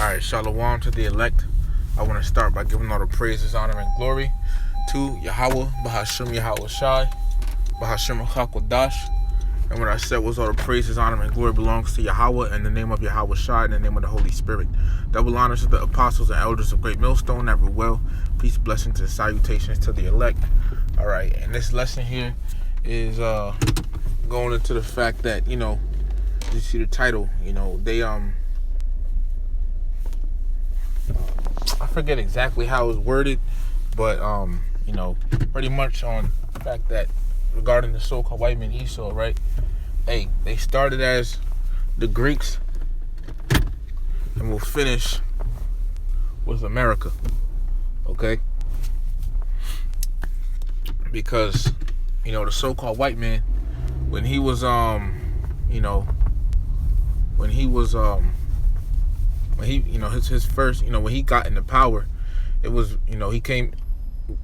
Alright, shalom to the elect. I want to start by giving all the praises, honor, and glory to Yahweh, Bahashim Yahweh Shai, Bahashim Hakodash. And what I said was all the praises, honor, and glory belongs to Yahweh in the name of Yahweh Shai, in the name of the Holy Spirit. Double honors to the apostles and elders of Great Millstone that were well. Peace, blessings, and salutations to the elect. Alright, and this lesson here is going into the fact that, you see the title, they I forget exactly how it was worded, but pretty much on the fact that regarding the so-called white man Esau, right? Hey, they started as the Greeks and will finish with America, okay? Because the so-called white man, when he was his first, when he got into power, it was, he came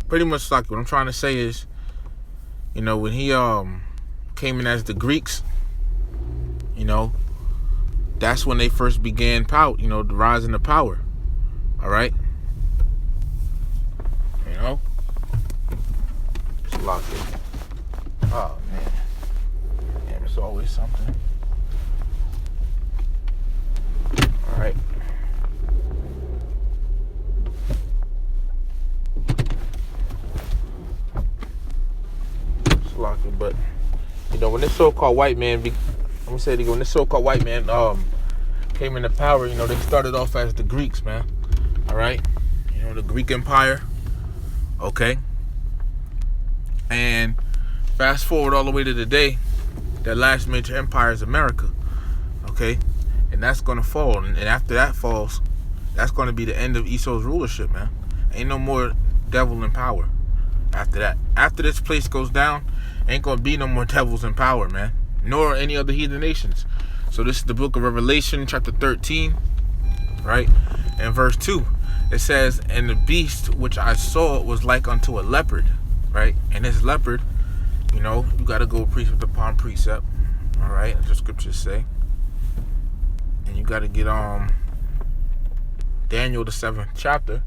pretty much like what I'm trying to say is, when he came in as the Greeks, that's when they first began power, the rise into power. All right. It's locked in. Oh man. Damn, it's always something. All right. But when this so-called white man, I'm gonna say it again, when this so-called white man came into power, they started off as the Greeks, man. All right, the Greek Empire. Okay, and fast forward all the way to today, that last major empire is America. Okay, and that's gonna fall, and after that falls, that's gonna be the end of Esau's rulership, man. Ain't no more devil in power after that. After this place goes down, ain't gonna be no more devils in power, man, nor any other heathen nations. So this is the book of Revelation, chapter 13, right? And verse 2, it says, "And the beast which I saw was like unto a leopard," right? And this leopard, you gotta go precept upon precept, all right, as the scriptures say. And you gotta get Daniel, the 7th chapter,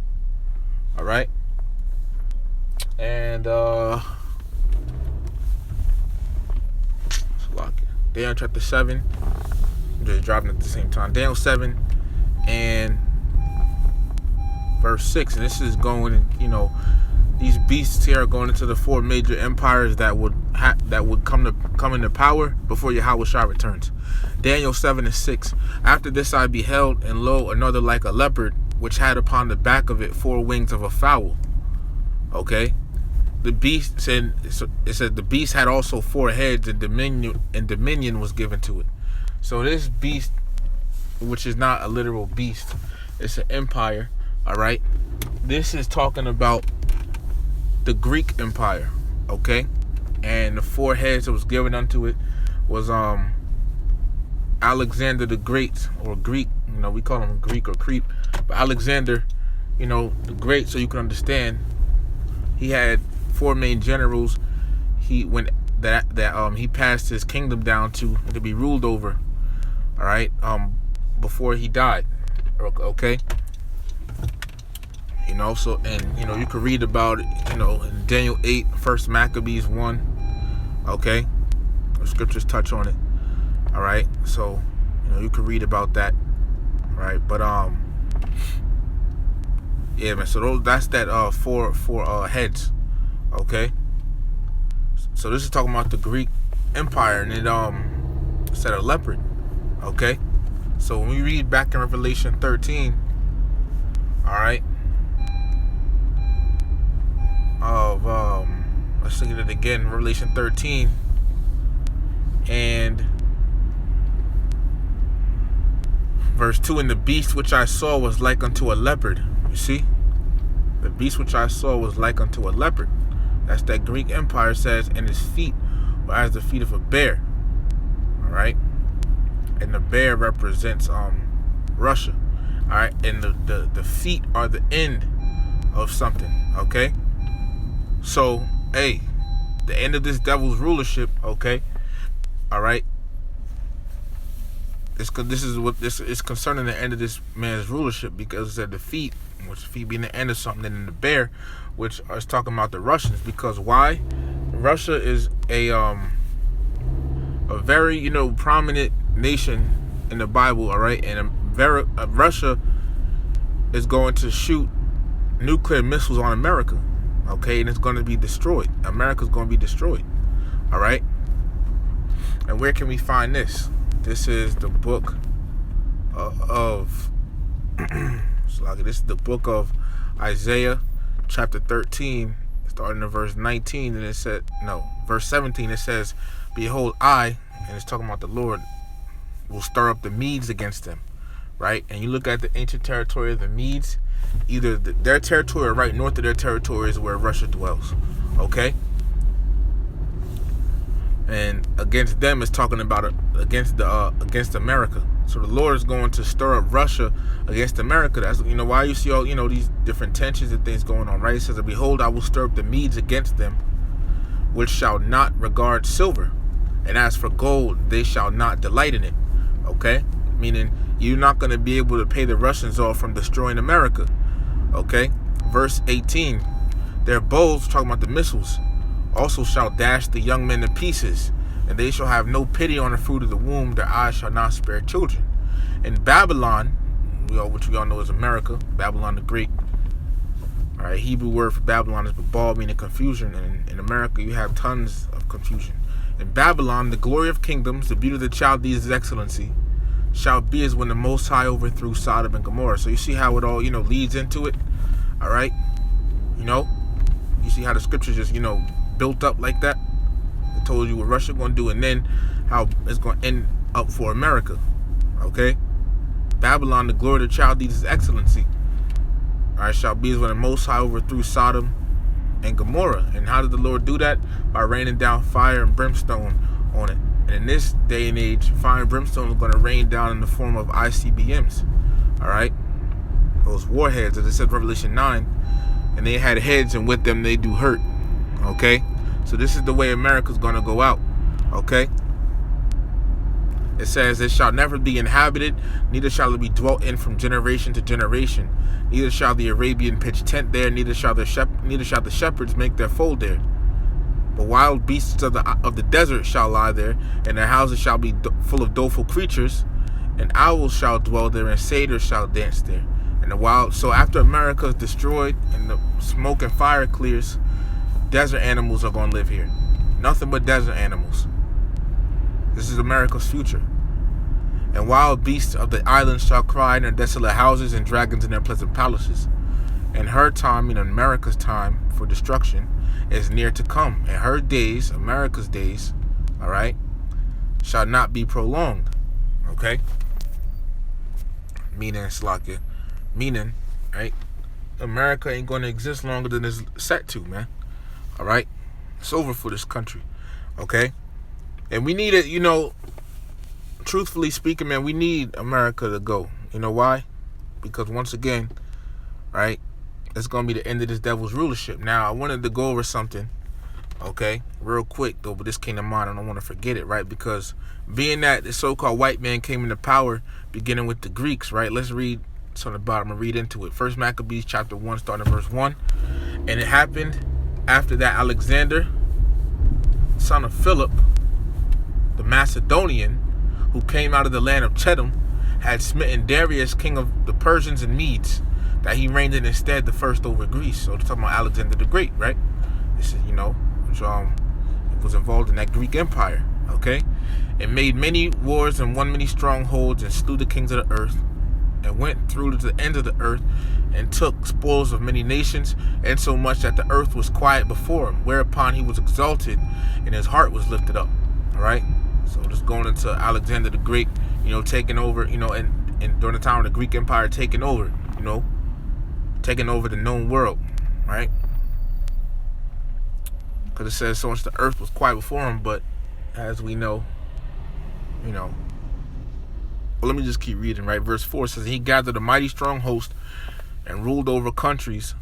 all right? And Daniel chapter 7. I'm just dropping at the same time. Daniel 7 and verse 6. And this is going, these beasts here are going into the four major empires that would come into power before Yahweh Shai returns. Daniel 7 and 6. "After this I beheld, and lo, another like a leopard, which had upon the back of it 4 wings of a fowl." Okay. The beast said, it said the beast had also 4 heads, and dominion was given to it. So this beast, which is not a literal beast, it's an empire. All right, this is talking about the Greek Empire. Okay, and the 4 heads that was given unto it was Alexander the Great, or Greek. We call him Greek or Creep, but Alexander, the Great. So you can understand, he had 4 main generals. He passed his kingdom down to be ruled over. All right, before he died. Okay, so, and you can read about it, in Daniel 8, 1 Maccabees 1. Okay, the scriptures touch on it. All right, so you can read about that. All right, but yeah, man. So that's that 4 heads. Okay, so this is talking about the Greek Empire, and it said a leopard. Okay, so when we read back in Revelation 13, all right, let's look at it again, Revelation 13 and verse 2, "And the beast which I saw was like unto a leopard." You see, the beast which I saw was like unto a leopard. That's that Greek Empire. Says, "And his feet were as the feet of a bear." All right, and the bear represents Russia. All right, and the feet are the end of something. Okay, so hey, the end of this devil's rulership. Okay, all right, this is concerning the end of this man's rulership, because it's a defeat, which defeat being the end of something, and then the bear, which is talking about the Russians. Because why? Russia is a very prominent nation in the Bible, all right, and Russia is going to shoot nuclear missiles on America, okay, and it's going to be destroyed. America's going to be destroyed, all right. And where can we find this? This is the book this is the book of Isaiah, chapter 13, starting in verse 19, and it said, verse 17. It says, "Behold, and it's talking about the Lord, will stir up the Medes against them," right? And you look at the ancient territory of the Medes, either their territory or right north of their territory is where Russia dwells, okay? And against them is talking about against America. So the Lord is going to stir up Russia against America. That's why you see all these different tensions and things going on, right? It says, "Behold, I will stir up the Medes against them, which shall not regard silver, and as for gold, they shall not delight in it." Okay, meaning you're not going to be able to pay the Russians off from destroying America. Okay, verse 18, "Their bows," talking about the missiles, "also shall dash the young men to pieces, and they shall have no pity on the fruit of the womb. Their eyes shall not spare children." In Babylon, which we all know is America, Babylon the Great. All right, Hebrew word for Babylon is Babal, meaning confusion. And in America, you have tons of confusion. In Babylon, the glory of kingdoms, the beauty of the Chaldees' excellency, shall be as when the Most High overthrew Sodom and Gomorrah. So you see how it all, leads into it. All right, you see how the scriptures just, built up like that. It told you what Russia going to do, and then how it's going to end up for America. Okay, Babylon, the glory of the Chaldees' excellency, all right, shall be as when the Most High overthrew Sodom and Gomorrah. And how did the Lord do that? By raining down fire and brimstone on it. And in this day and age, fire and brimstone is going to rain down in the form of ICBMs. All right, those warheads, as it said in Revelation 9, and they had heads, and with them they do hurt. Okay, so this is the way America's going to go out. Okay, it says, "It shall never be inhabited, neither shall it be dwelt in from generation to generation. Neither shall the Arabian pitch tent there, neither shall the shepherds make their fold there. But wild beasts of the desert shall lie there, and their houses shall be full of doleful creatures, and owls shall dwell there, and satyrs shall dance there." And the wild. So after America is destroyed and the smoke and fire clears, desert animals are going to live here. Nothing but desert animals. This is America's future. "And wild beasts of the islands shall cry in their desolate houses, and dragons in their pleasant palaces. And her time, America's time for destruction, is near to come. And her days, America's days, all right, shall not be prolonged." Okay? Meaning, right? America ain't going to exist longer than it's set to, man. All right? It's over for this country. Okay? And we need it, truthfully speaking, man, we need America to go. You know why? Because once again, right, it's going to be the end of this devil's rulership. Now, I wanted to go over something, okay, real quick, though, but this came to mind. I don't want to forget it, right? Because being that the so-called white man came into power, beginning with the Greeks, right? Let's read something about it. I'm going to read into it. First Maccabees chapter 1, starting in verse 1. "And it happened after that Alexander, son of Philip, the Macedonian, who came out of the land of Chedum, had smitten Darius, king of the Persians and Medes, that he reigned in instead the first over Greece." So it's talking about Alexander the Great, right? This is, which was involved in that Greek Empire, okay? "And made many wars and won many strongholds, and slew the kings of the earth, and went through to the ends of the earth, and took spoils of many nations, and so much that the earth was quiet before him, whereupon he was exalted, and his heart was lifted up." All right? So just going into Alexander the Great, taking over, and during the time of the Greek Empire taking over, taking over the known world, right? Because it says so much the earth was quiet before him, but as we know, well, let me just keep reading, right? Verse 4 says, "He gathered a mighty strong host and ruled over countries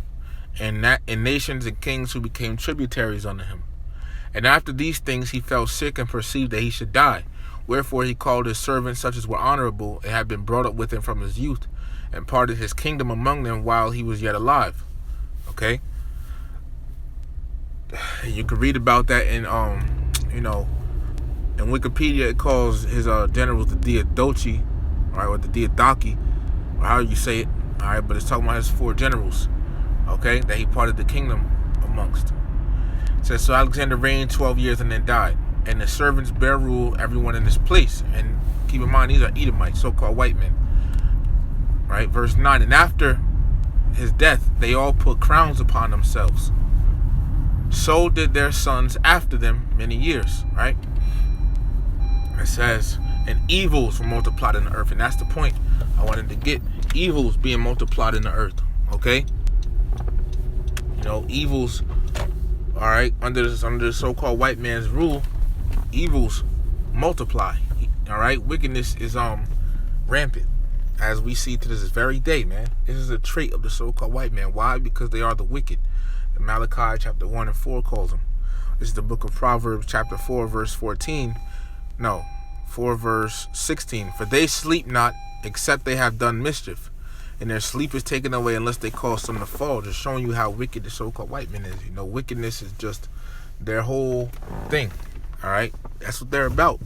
and nations and kings who became tributaries unto him. And after these things he fell sick and perceived that he should die. Wherefore he called his servants such as were honorable, and had been brought up with him from his youth, and parted his kingdom among them while he was yet alive. Okay? You can read about that in in Wikipedia. It calls his generals the Diadochi, right, or the Diadochi, or how you say it. All right, but it's talking about his 4 generals, okay, that he parted the kingdom amongst. It says, so Alexander reigned 12 years and then died, and the servants bare rule everyone in his place. And keep in mind, these are Edomites, so-called white men. Right, verse 9, and after his death, they all put crowns upon themselves. So did their sons after them many years, right? It says, and evils were multiplied in the earth. And that's the point I wanted to get. Evils being multiplied in the earth, okay? Evils, all right, under the so-called white man's rule, evils multiply, all right? Wickedness is rampant, as we see to this very day, man. This is a trait of the so-called white man. Why? Because they are the wicked. Malachi chapter 1 and 4 calls them. This is the book of Proverbs chapter 4 verse 14. No, 4 verse 16. For they sleep not, except they have done mischief, and their sleep is taken away unless they cause some to fall. Just showing you how wicked the so-called white man is. Wickedness is just their whole thing. All right, that's what they're about.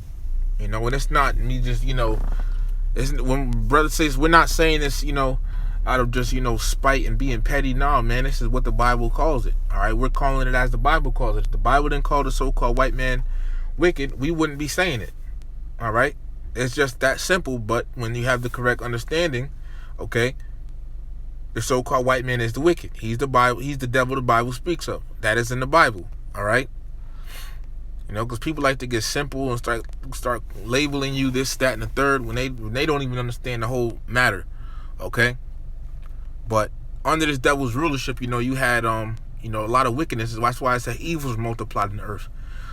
And it's not me just it's, when brother says, we're not saying this out of just spite and being petty. No, man, this is what the Bible calls it. All right, we're calling it as the Bible calls it. If the Bible didn't call the so-called white man wicked, we wouldn't be saying it. All right, it's just that simple. But when you have the correct understanding, okay, the so-called white man is the wicked. He's the Bible. He's the devil the Bible speaks of. That is in the Bible. All right, because people like to get simple and start labeling you this, that, and the third when they don't even understand the whole matter. Okay. But under this devil's rulership, you had a lot of wickedness. That's why I said evils multiplied in the earth.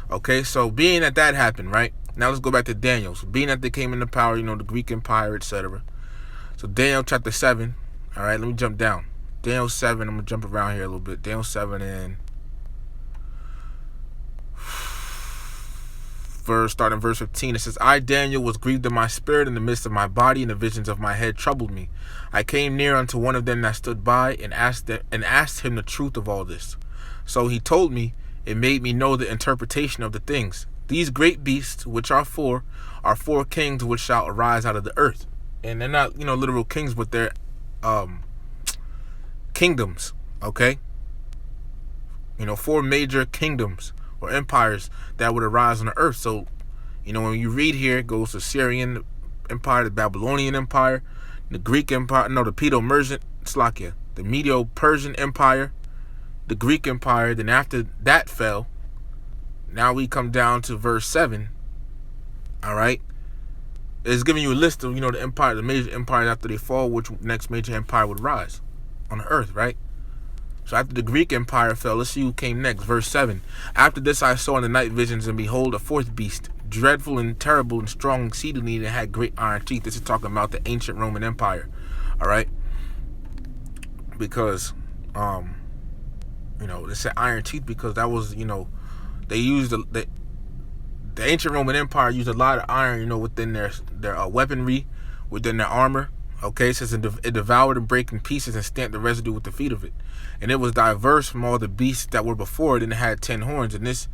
Okay, so being that happened, right? Now let's go back to Daniel. So being that they came into power, the Greek Empire, etc. So Daniel chapter 7. All right, let me jump down. Daniel 7. I'm gonna jump around here a little bit. Daniel 7 and starting in verse 15, it says, I, Daniel, was grieved in my spirit in the midst of my body, and the visions of my head troubled me. I came near unto one of them that stood by, and asked him the truth of all this. So he told me, and made me know the interpretation of the things. These great beasts, which are 4 kings which shall arise out of the earth. And they're not, literal kings, but they're kingdoms, okay? 4 major kingdoms or empires that would arise on the earth. So, when you read here, it goes to Syrian Empire, the Babylonian Empire, the Greek Empire, the the Medo-Persian Empire, the Greek Empire. Then after that fell, now we come down to verse 7. All right, it's giving you a list of the major empires after they fall, which next major empire would rise on the earth, right? So after the Greek Empire fell, let's see who came next. Verse 7. After this I saw in the night visions, and behold, a 4th beast, dreadful and terrible and strong exceedingly, and it had great iron teeth. This is talking about the ancient Roman Empire. All right, because they said iron teeth because that was they used the ancient Roman Empire used a lot of iron within their weaponry, within their armor. Okay, it says it devoured and brake in pieces and stamped the residue with the feet of it. And it was diverse from all the beasts that were before it, and it had 10 horns. And it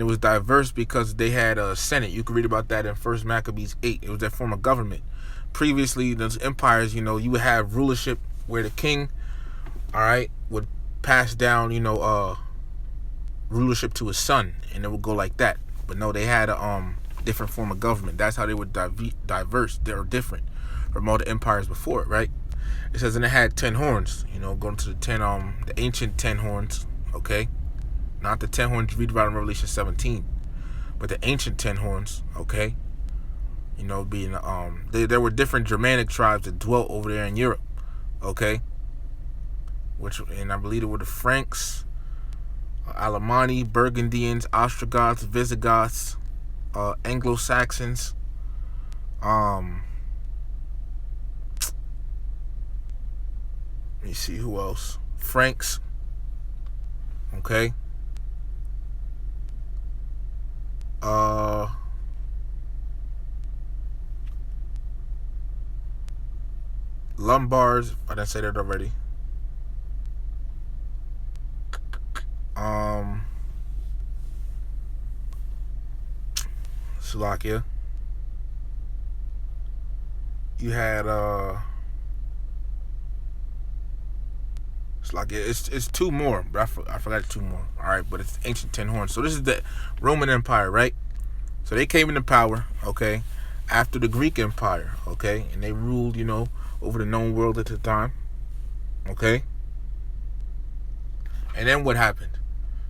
was diverse because they had a senate. You can read about that in 1 Maccabees 8. It was their form of government. Previously, those empires, you would have rulership where the king, all right, would pass down, rulership to his son, and it would go like that. But no, they had a different form of government. That's how they were diverse. They were different from all the empires before it, right? It says, and it had 10 horns, going to the 10, the ancient 10 horns, okay? Not the 10 horns you read about in Revelation 17, but the ancient 10 horns, okay? Being, there were different Germanic tribes that dwelt over there in Europe, okay? And I believe it were the Franks, Alemanni, Burgundians, Ostrogoths, Visigoths, Anglo-Saxons, let me see who else. Franks. Okay. Lombards. I didn't say that already. Slovakia. You had Slovakia. It's two more, but I forgot two more. All right, but it's ancient ten horns. So this is the Roman Empire, right? So they came into power, okay, after the Greek Empire, okay, and they ruled, over the known world at the time, okay. And then what happened?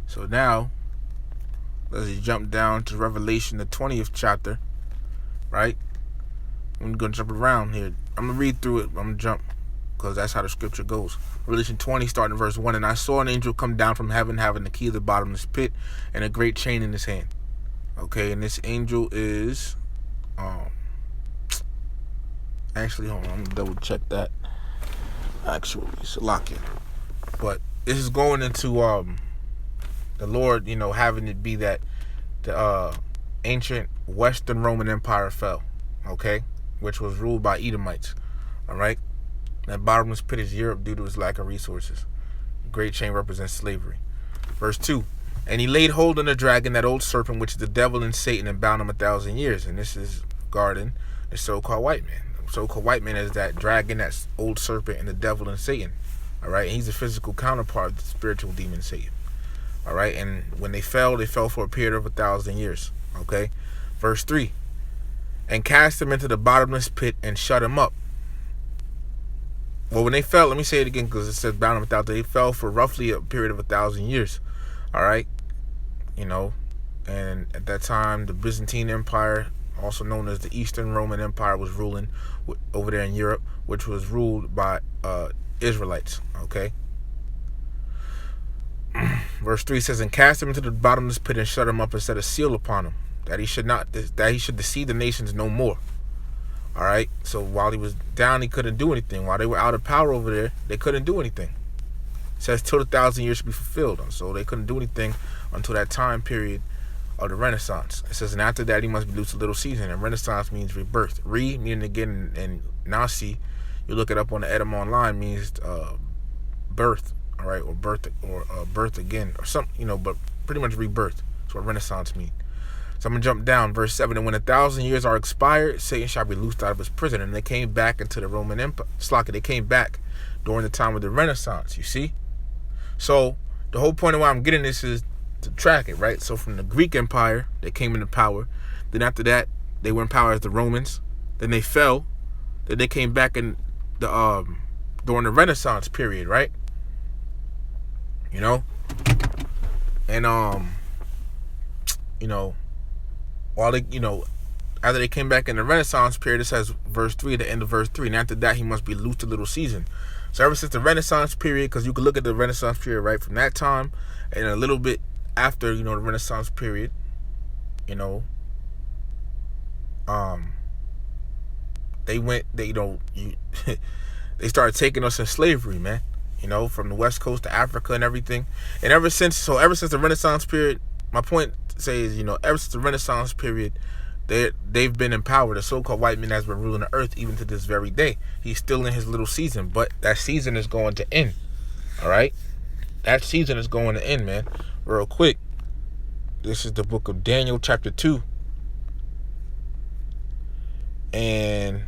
So now, let's jump down to Revelation, the 20th chapter, right? I'm going to jump around here. I'm going to read through it. I'm going to jump because that's how the scripture goes. Revelation 20, starting in verse 1. And I saw an angel come down from heaven having the key of the bottomless pit and a great chain in his hand. Okay, and this angel is... Actually, hold on. I'm going to double check that. Actually, Salakia. But this is going into the Lord, having it be that the ancient Western Roman Empire fell, okay, which was ruled by Edomites, all right? That bottomless pit is Europe due to its lack of resources. The great chain represents slavery. Verse 2, and he laid hold on the dragon, that old serpent, which is the devil and Satan, and bound him 1,000 years. And this is guarding the so-called white man. The so-called white man is that dragon, that old serpent, and the devil and Satan. All right, and he's the physical counterpart of the spiritual demon Satan. All right, and when they fell for a period of 1,000 years. Okay, verse 3, and cast him into the bottomless pit and shut him up. Well, when they fell, let me say it again because it says bound him 1,000. They fell for roughly a period of 1,000 years. All right, and at that time, the Byzantine Empire, also known as the Eastern Roman Empire, was ruling over there in Europe, which was ruled by Israelites. Okay. Verse 3 says, and cast him into the bottomless pit and shut him up and set a seal upon him, that he should deceive the nations no more. All right. So while he was down, he couldn't do anything. While they were out of power over there, they couldn't do anything. It says till the 1,000 years should be fulfilled. So they couldn't do anything until that time period of the Renaissance. It says, and after that he must be loosed a little season. And Renaissance means rebirth. Re meaning again, and Nasi, you look it up on the Edom Online, means birth. All right, or birth, or birth again, or something, but pretty much rebirth. That's what Renaissance means. So I'm gonna jump down, verse 7. And when 1,000 years are expired, Satan shall be loosed out of his prison. And they came back into the Roman Empire. They came back during the time of the Renaissance. You see, so the whole point of why I'm getting this is to track it, right? So from the Greek Empire, they came into power. Then after that, they were in power as the Romans. Then they fell. Then they came back in the during the Renaissance period, right? And while they, after they came back in the Renaissance period, it says verse 3 at the end of verse 3, and after that he must be loosed a little season. So ever since the Renaissance period, because you can look at the Renaissance period right from that time, and a little bit after, the Renaissance period, they went, they started taking us in slavery, man. From the West Coast to Africa and everything. And ever since the Renaissance period, my point says, ever since the Renaissance period, they've been in power. The so-called white man has been ruling the earth even to this very day. He's still in his little season, but that season is going to end. All right? That season is going to end, man. Real quick. This is the book of Daniel, chapter 2. And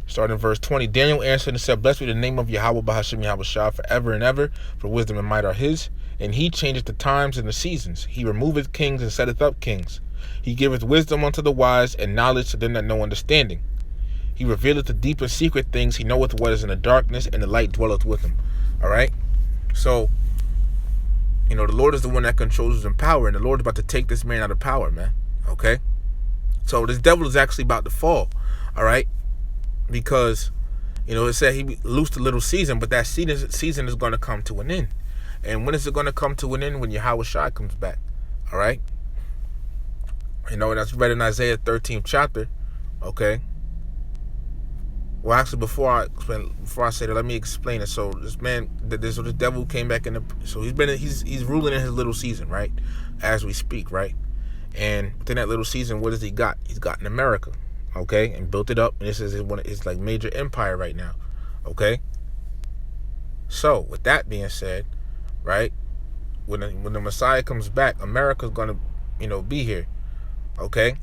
starting in verse 20, Daniel answered and said, blessed be the name of Yahweh Bahasham Yahweh Shah forever and ever, for wisdom and might are his. And he changeth the times and the seasons. He removeth kings and setteth up kings. He giveth wisdom unto the wise and knowledge to them that know understanding. He revealeth the deep and secret things. He knoweth what is in the darkness, and the light dwelleth with him. All right? So, the Lord is the one that controls his power, and the Lord is about to take this man out of power, man. Okay? So this devil is actually about to fall. All right? Because, it said he loosed a little season, but that season is going to come to an end. And when is it going to come to an end? When Yahweh Shai comes back. All right? That's read in Isaiah 13th chapter. Okay? Well, actually, before I say that, let me explain it. So this man, this devil came back so he's ruling in his little season, right? As we speak, right? And within that little season, what has he got? He's gotten America. Okay, and built it up, and this is his like major empire right now. Okay? So, with that being said, right, when the Messiah comes back, America's going to, be here. Okay?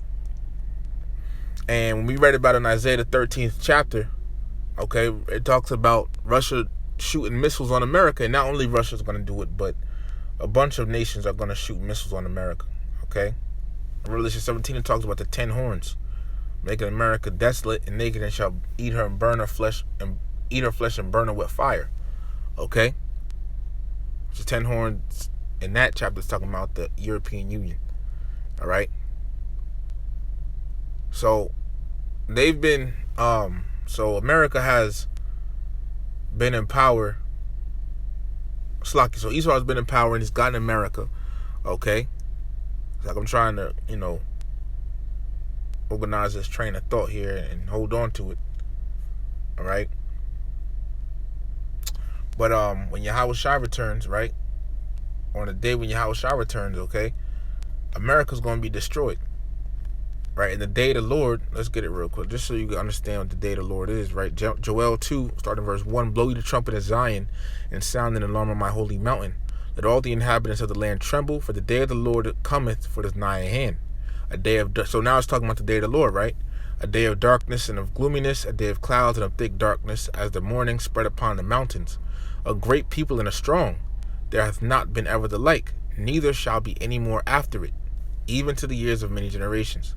And when we read about in Isaiah the 13th chapter, okay, it talks about Russia shooting missiles on America. And not only Russia's going to do it, but a bunch of nations are going to shoot missiles on America. Okay? In Revelation 17, it talks about the 10 horns, making America desolate and naked, and shall eat her and burn her flesh and burn her with fire. Okay? So 10 horns in that chapter is talking about the European Union. All right? So they've been so America has been in power. So Esau has been in power and he's gotten America. Okay? It's like I'm trying to, organize this train of thought here and hold on to it. All right? But when Yahweh Shai returns, right? On the day when Yahweh Shai returns, okay, America's going to be destroyed. Right? And the day of the Lord, let's get it real quick, just so you can understand what the day of the Lord is, right? Joel 2, starting verse 1, blow you the trumpet of Zion and sound an alarm on my holy mountain. Let all the inhabitants of the land tremble, for the day of the Lord cometh, for it is nigh at hand. So now it's talking about the day of the Lord, right? A day of darkness and of gloominess, a day of clouds and of thick darkness, as the morning spread upon the mountains. A great people and a strong, there hath not been ever the like, neither shall be any more after it, even to the years of many generations.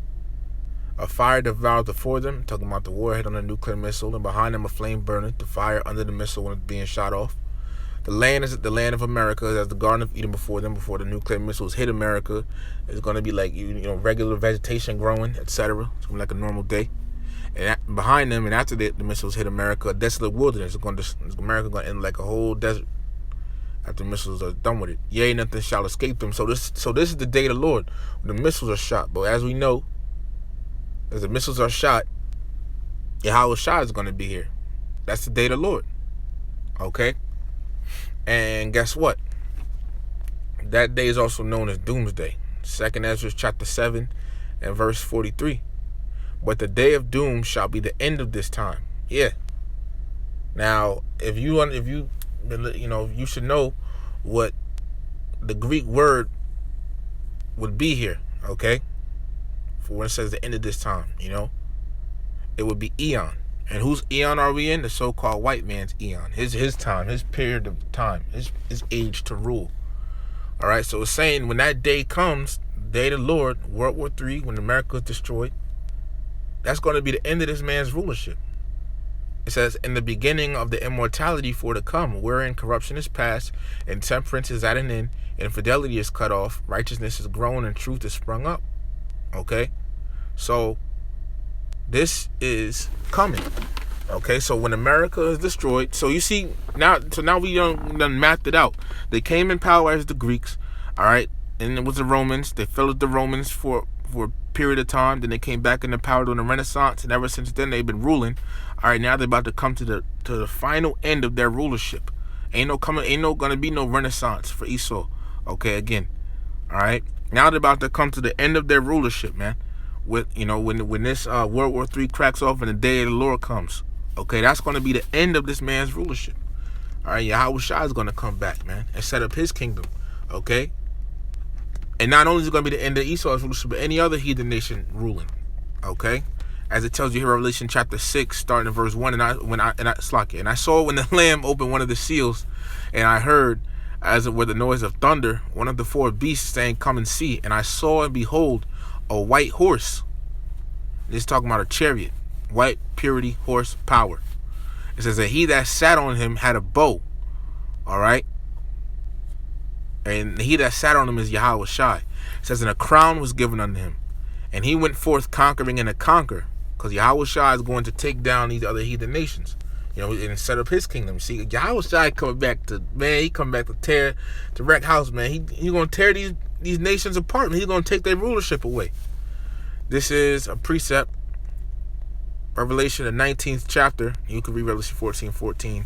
A fire devoured before them, talking about the warhead on a nuclear missile, and behind them a flame burneth, the fire under the missile when it's being shot off. The land is the land of America, as the Garden of Eden before them, before the nuclear missiles hit America. It's going to be like, regular vegetation growing, etc. It's going to be like a normal day. And behind them, and after the missiles hit America, a desolate wilderness. America going to end like a whole desert after the missiles are done with it. Yea, nothing shall escape them. So this is the day of the Lord, when the missiles are shot. But as we know, as the missiles are shot, Yahweh Shai is going to be here. That's the day of the Lord. Okay? And guess what? That day is also known as Doomsday. 2nd Ezra chapter 7 and verse 43. But the day of doom shall be the end of this time. Yeah. Now, if you should know what the Greek word would be here, okay? For when it says the end of this time, it would be eon. And whose eon are we in? The so-called white man's eon. His time, his period of time, his age to rule. All right, so it's saying when that day comes, the day of the Lord, World War III, when America is destroyed, that's going to be the end of this man's rulership. It says, in the beginning of the immortality for to come, wherein corruption is past, and temperance is at an end, and fidelity is cut off, righteousness is grown, and truth is sprung up. Okay? So, this is coming. Okay, so when America is destroyed, so you see, now we done mapped it out. They came in power as the Greeks, all right, and it was the Romans. They fell with the Romans for a period of time. Then they came back into power during the Renaissance, and ever since then they've been ruling. All right, now they're about to come to the final end of their rulership. Ain't gonna be no Renaissance for Esau. Okay, again, all right. Now they're about to come to the end of their rulership, man. With when this World War III cracks off and the day of the Lord comes, okay, that's going to be the end of this man's rulership. All right, Yahweh Shai is going to come back, man, and set up his kingdom, okay. And not only is it going to be the end of Esau's rulership, but any other heathen nation ruling, okay. As it tells you here, Revelation chapter 6, starting in verse 1, and I saw when the Lamb opened one of the seals, and I heard, as it were the noise of thunder, one of the 4 beasts saying, "Come and see." And I saw, and behold, a white horse. This is talking about a chariot. White, purity, horse, power. It says that he that sat on him had a bow. All right. And he that sat on him is Yahweh Shai. It says, and a crown was given unto him. And he went forth conquering and to conquer. Because Yahweh Shai is going to take down these other heathen nations. And set up his kingdom. See, Yahweh Shai coming back to wreck house, man. He going to tear these nations apart, and he's going to take their rulership away. This is a precept. Revelation, the 19th chapter. You can read Revelation 14:14.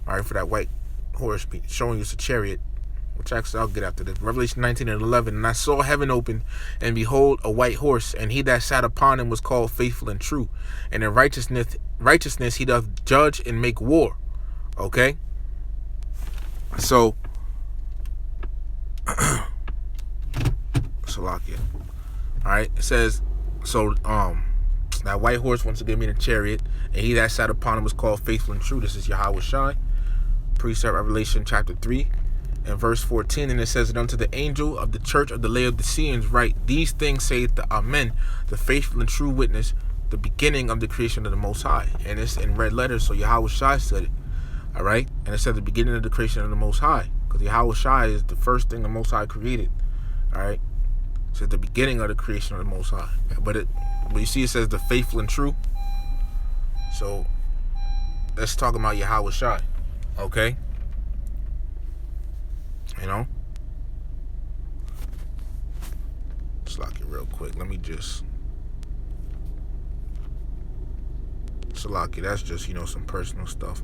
All right, for that white horse showing you it's a chariot. which actually I'll get after this. Revelation 19 and 11. And I saw heaven open, and behold, a white horse, and he that sat upon him was called Faithful and True. And in righteousness he doth judge and make war. Okay? So, Salakia. Alright, it says, so, that white horse wants to give me the chariot, and he that sat upon him was called Faithful and True. This is Yahweh Shai. Precept Revelation chapter 3 and verse 14. And it says, and unto the angel of the church of the Laodiceans write, these things saith the Amen, the faithful and true witness, the beginning of the creation of the Most High. And it's in red letters, so Yahweh Shai said it. Alright? And it said the beginning of the creation of the Most High. Because Yahweh Shai is the first thing the Most High created. Alright? So the beginning of the creation of the Most High. But you see it says the faithful and true. So let's talk about Yahweh Shai. Okay? You know? Let's lock it real quick. Let me just... Salaki, that's just, some personal stuff.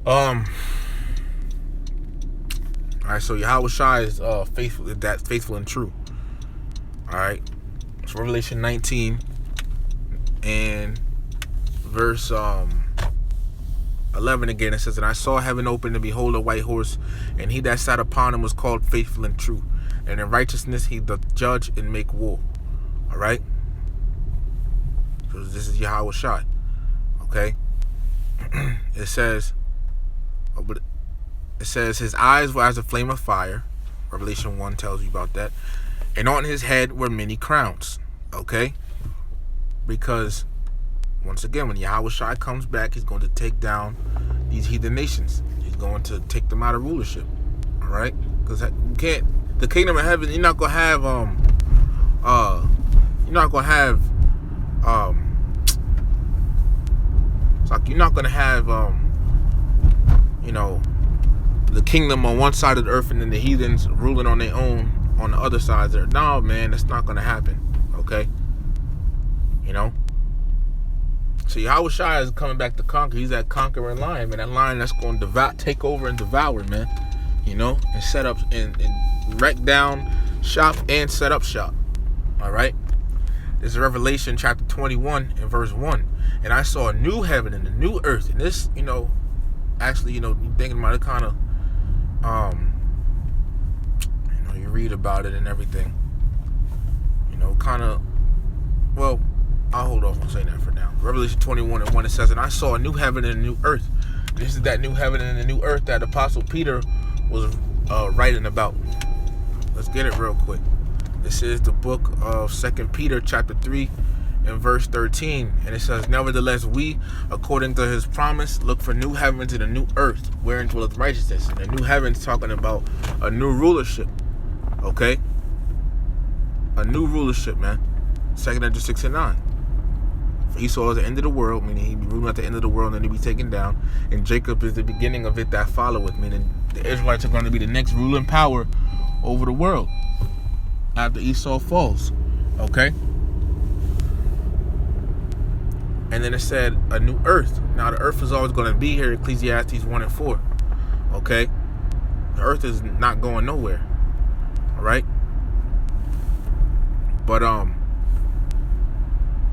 Alright, so Yahweh Shai is faithful and true. Alright. So Revelation 19 and verse 11 again, it says, and I saw heaven open, and behold, a white horse, and he that sat upon him was called Faithful and True. And in righteousness he doth judge and make war. Alright? So this is Yahweh Shai. Okay? It says his eyes were as a flame of fire. Revelation 1 tells you about that. And on his head were many crowns. Okay? Because once again, when Yahweh Shai comes back, he's going to take down these heathen nations. He's going to take them out of rulership. Alright? Because the kingdom of heaven, you're not gonna have the kingdom on one side of the earth and then the heathens ruling on their own on the other side there. No, man, that's not gonna happen. Okay? So Yahweh Shai is coming back to conquer. He's that conquering lion, man. That lion that's going to take over and devour, man. And set up and wreck down shop and set up shop. All right. This is Revelation chapter 21 and verse 1. And I saw a new heaven and a new earth. And this, actually, you're thinking about it, kind of, you read about it and everything. Well, I'll hold off on saying that for now. Revelation 21 and 1, it says, and I saw a new heaven and a new earth. This is that new heaven and the new earth that Apostle Peter was writing about. Let's get it real quick. This is the book of 2 Peter chapter 3 and verse 13. And it says, nevertheless, we, according to his promise, look for new heavens and a new earth, wherein dwelleth righteousness. And the new heavens talking about a new rulership. Okay? A new rulership, man. 2 Corinthians 6 and 9. For Esau is the end of the world, meaning he be ruling at the end of the world and he'll be taken down. And Jacob is the beginning of it that followeth, meaning the Israelites are going to be the next ruling power over the world after Esau falls. Okay? And then it said a new earth. Now the earth is always going to be here, Ecclesiastes 1 and 4. Okay? The earth is not going nowhere. Alright? But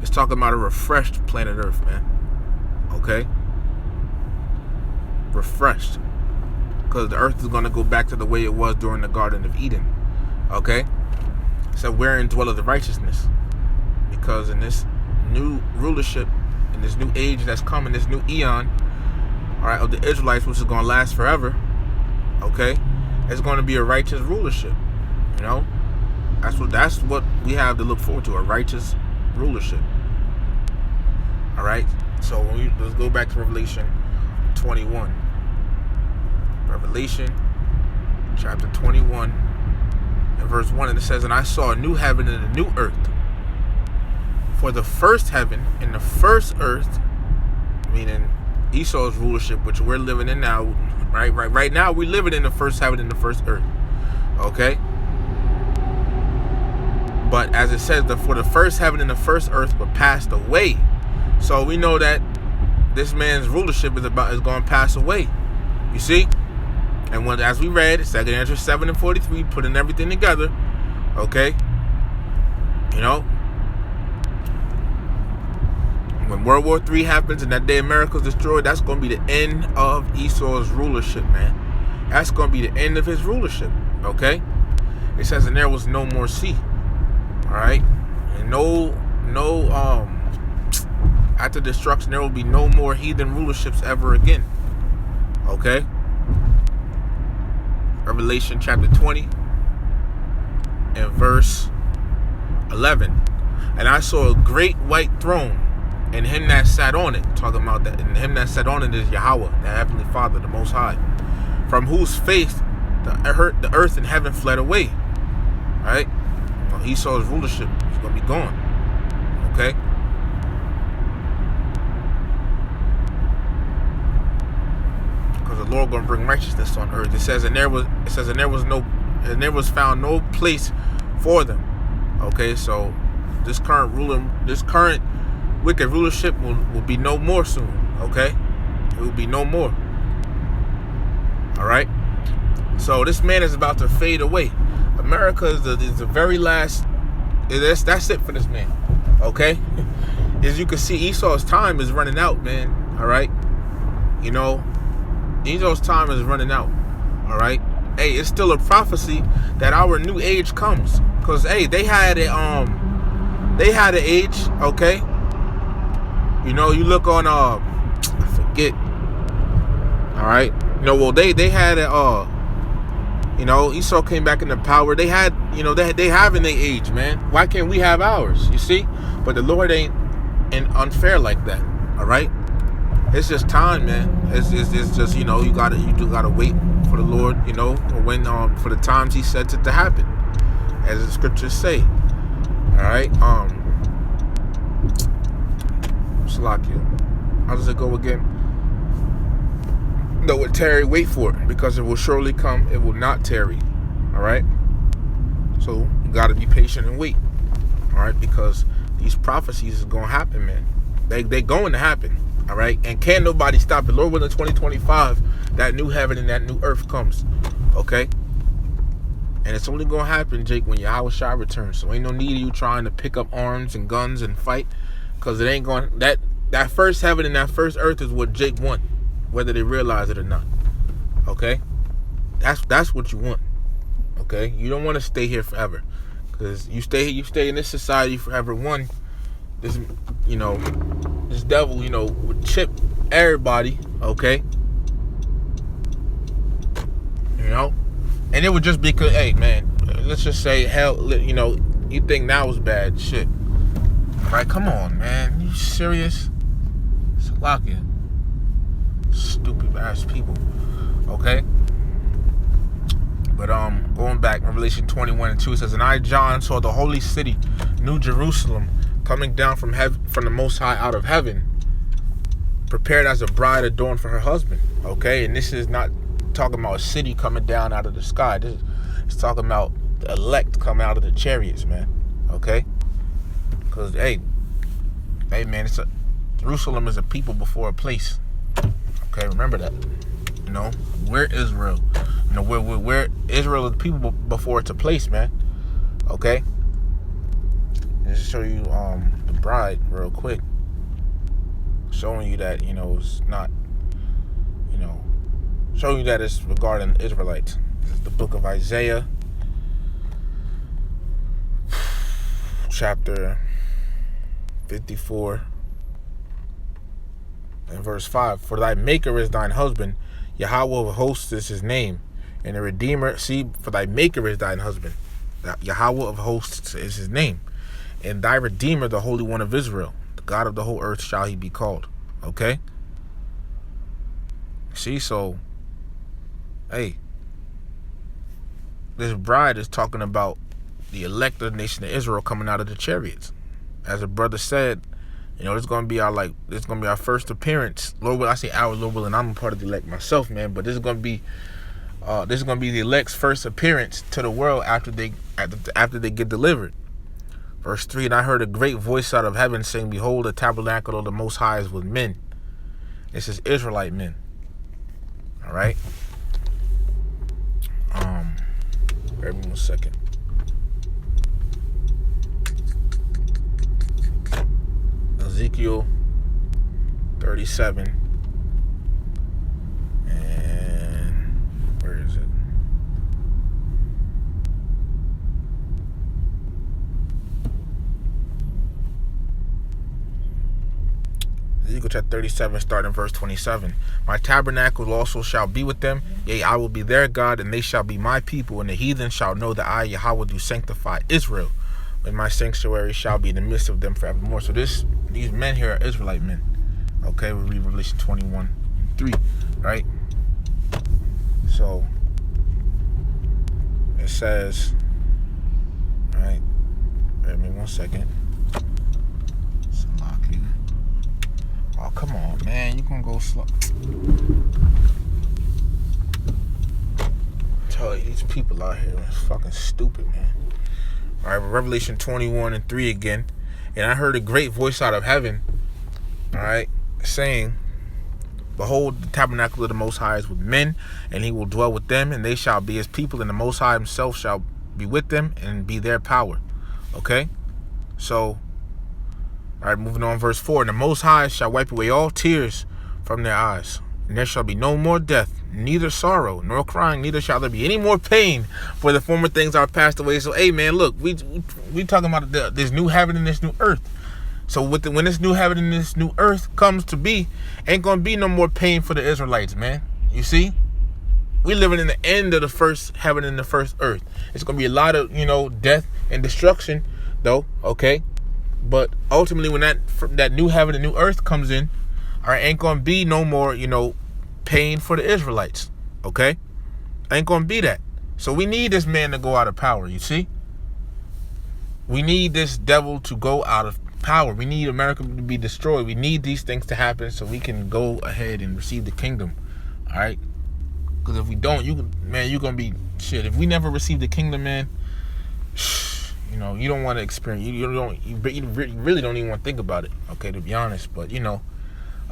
it's talking about a refreshed planet Earth, man. Okay? Refreshed. Because the earth is going to go back to the way it was during the Garden of Eden. Okay? So wherein dwelleth the righteousness. Because in this new rulership, in this new age that's coming, this new eon, alright, of the Israelites, which is going to last forever, okay, it's going to be a righteous rulership. That's what we have to look forward to, a righteous rulership. Alright, so let's go back to Revelation 21. Revelation chapter 21 and verse 1, and it says, and I saw a new heaven and a new earth. For the first heaven and the first earth, meaning Esau's rulership, which we're living in now, right now we're living in the first heaven and the first earth. Okay? But as it says, for the first heaven and the first earth were passed away. So we know that this man's rulership is going to pass away. You see? And when, as we read, 2 Ezra 7 and 43, putting everything together, okay? You know, when World War III happens and that day America's destroyed, that's going to be the end of Esau's rulership, man. That's going to be the end of his rulership, okay? It says, and there was no more sea, all right? And after destruction, there will be no more heathen rulerships ever again, okay? Revelation chapter 20 and verse 11. And I saw a great white throne, and him that sat on it, talking about that, and him that sat on it is Yahweh, the Heavenly Father, the Most High, from whose face the earth and heaven fled away. Right? Well, Esau's rulership is going to be gone. Okay? Because the Lord going to bring righteousness on earth. It says, and there was found no place for them. Okay, so this current wicked rulership will be no more soon. Okay, it will be no more. All right. So this man is about to fade away. America is the very last. That's it for this man. Okay. As you can see, Esau's time is running out, man. All right. You know, Esau's time is running out. All right. Hey, it's still a prophecy that our new age comes. Cause hey, they had an age. Okay. You know, you look on I forget. All right. You know, well they had you know, Esau came back into power. They had, you know, they having their age, man. Why can't we have ours? You see? But the Lord ain't unfair like that. All right? It's just time, man. It's just, you know, you do gotta wait for the Lord, you know, when for the times He sets it to happen, as the scriptures say. All right? Salakia. How does it go again? Though it tarry, wait for it, because it will surely come. It will not tarry. All right. So you got to be patient and wait. All right, because these prophecies is gonna happen, man. They going to happen. All right, and can't nobody stop it. Lord willing, 2025, that new heaven and that new earth comes. Okay. And it's only gonna happen, Jake, when Yahweh Shai returns. So ain't no need of you trying to pick up arms and guns and fight, because it ain't going. That first heaven and that first earth is what Jake want, whether they realize it or not. Okay? That's what you want. Okay? You don't want to stay here forever. Because you stay in this society forever. One, this, you know, this devil, you know, would chip everybody. Okay? You know? And it would just be, hey, man, let's just say, hell, you know, you think now is bad. Shit. Right? Come on, man. You serious? Salakia. Stupid ass people. Okay. But going back, Revelation 21 and 2, it says, and I, John, saw the holy city, New Jerusalem, coming down from heaven, from the Most High out of heaven, prepared as a bride adorned for her husband. Okay, and this is not talking about a city coming down out of the sky. This is talking about the elect coming out of the chariots, man. Okay, because hey, man, Jerusalem is a people before a place. Okay, remember that. You know, we're Israel. You know, we're Israel is the people before it's a place, man. Okay. Just show you the bride real quick, showing you that, you know, it's not, you know, showing you that it's regarding the Israelites. This is the book of Isaiah, chapter 54. In verse 5, for thy maker is thine husband, Yahweh of hosts is his name, and the Redeemer, see, for thy maker is thine husband, Yahweh of hosts is his name, and thy Redeemer, the Holy One of Israel, the God of the whole earth shall he be called. Okay? See, so, hey, this bride is talking about the elect of the nation of Israel coming out of the chariots. As a brother said, you know, this is gonna be our first appearance. Lord will, I say our, Lord willing, I'm a part of the elect myself, man. But this is gonna be the elect's first appearance to the world after they get delivered. Verse 3, and I heard a great voice out of heaven saying, behold, the tabernacle of the Most High is with men. This is Israelite men. All right. Bear with me 1 second. Ezekiel 37. And where is it? Ezekiel chapter 37, starting verse 27. My tabernacle also shall be with them, yea, I will be their God, and they shall be my people, and the heathen shall know that I, Yahweh, do sanctify Israel, and my sanctuary shall be in the midst of them forevermore. So these men here are Israelite men. Okay, we read Revelation 21:3, right? So it says, all right, give me 1 second. Oh, come on, man. You gonna go slow. I tell you, these people out here are fucking stupid, man. All right, Revelation 21:3 again. And I heard a great voice out of heaven, all right, saying, behold, the tabernacle of the Most High is with men, and he will dwell with them, and they shall be his people, and the Most High himself shall be with them and be their power. Okay? So, all right, moving on, verse 4. And the Most High shall wipe away all tears from their eyes, and there shall be no more death, neither sorrow, nor crying, neither shall there be any more pain, for the former things are passed away. So, hey, man, look, we talking about this new heaven and this new earth. So when this new heaven and this new earth comes to be, ain't going to be no more pain for the Israelites, man. You see? We living in the end of the first heaven and the first earth. It's going to be a lot of, death and destruction, though, okay? But ultimately, when that new heaven and new earth comes in, all right, ain't going to be no more, pain for the Israelites, okay? Ain't going to be that. So we need this man to go out of power, you see? We need this devil to go out of power. We need America to be destroyed. We need these things to happen so we can go ahead and receive the kingdom, all right? Because if we don't, you're going to be shit. If we never receive the kingdom, man, you don't want to experience. You really don't even want to think about it. Okay, to be honest. But I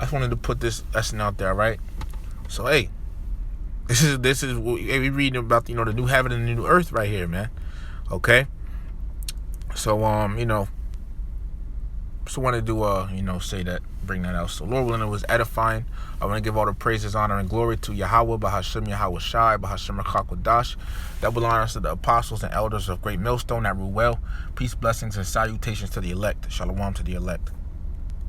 just wanted to put this lesson out there, right? So hey, this is we reading about the new heaven and the new earth right here, man. Okay. So just wanted to say that, bring that out. So Lord willing, it was edifying. I want to give all the praises, honor, and glory to Yahweh, Bahashem Yahweh Shai, Bahashem Rakakwadash. Double honors to the apostles and elders of Great Millstone that rule well. Peace, blessings, and salutations to the elect. Shalom to the elect.